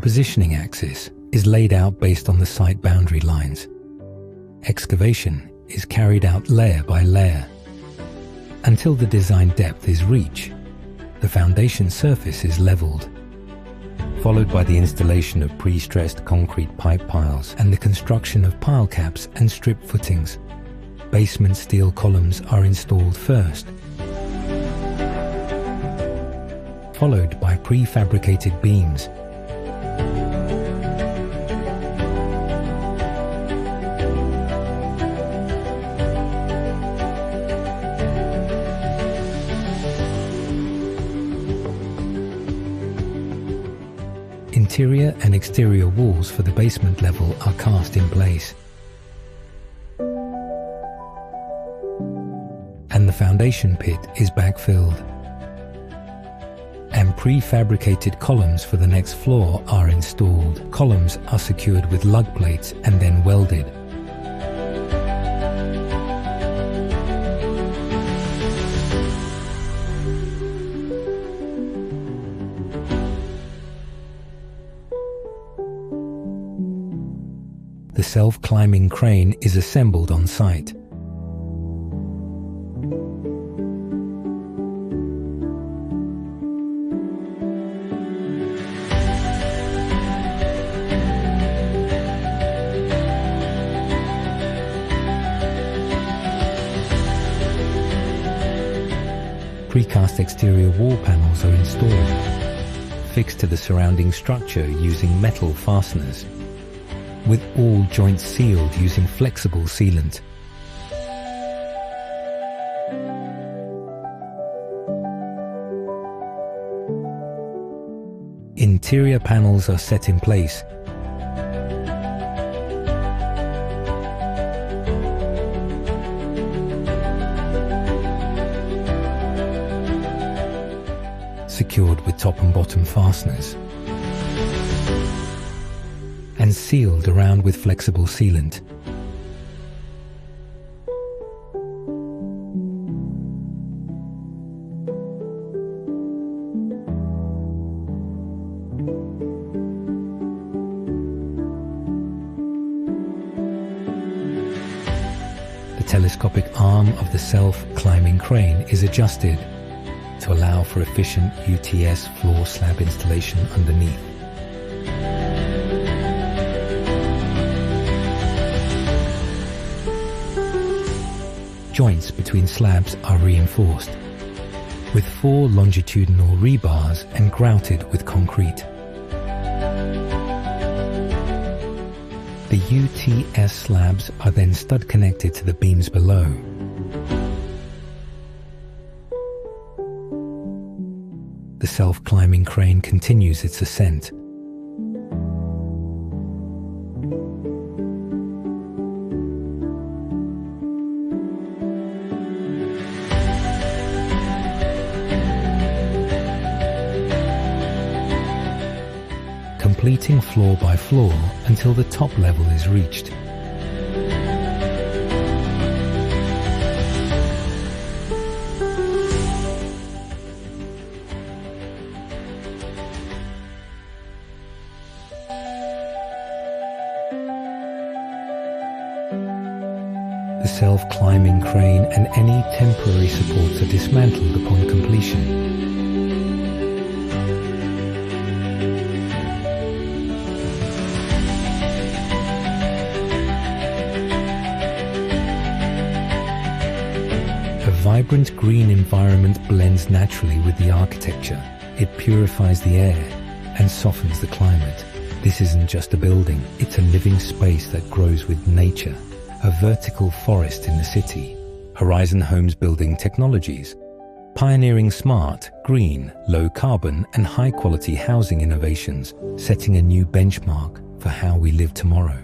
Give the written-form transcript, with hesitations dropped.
positioning axis is laid out based on the site boundary lines. Excavation is carried out layer by layer. Until the design depth is reached, the foundation surface is leveled, followed by the installation of pre-stressed concrete pipe piles and the construction of pile caps and strip footings. Basement steel columns are installed first, followed by prefabricated beams. Interior and exterior walls for the basement level are cast in place, and the foundation pit is backfilled. And prefabricated columns for the next floor are installed. Columns are secured with lug plates and then welded. The self-climbing crane is assembled on site. Precast exterior wall panels are installed, fixed to the surrounding structure using metal fasteners, with all joints sealed using flexible sealant. Interior panels are set in place. Secured with top and bottom fasteners, and sealed around with flexible sealant. The telescopic arm of the self-climbing crane is adjusted to allow for efficient UTS floor slab installation underneath. Joints between slabs are reinforced with 4 longitudinal rebars and grouted with concrete. The UTS slabs are then stud connected to the beams below. The self-climbing crane continues its ascent. Completing floor by floor until the top level is reached. The self-climbing crane and any temporary supports are dismantled upon completion. A vibrant green environment blends naturally with the architecture. It purifies the air and softens the climate. This isn't just a building, it's a living space that grows with nature. A vertical forest in the city. Horizon Homes Building Technologies, pioneering smart, green, low-carbon and high-quality housing innovations, setting a new benchmark for how we live tomorrow.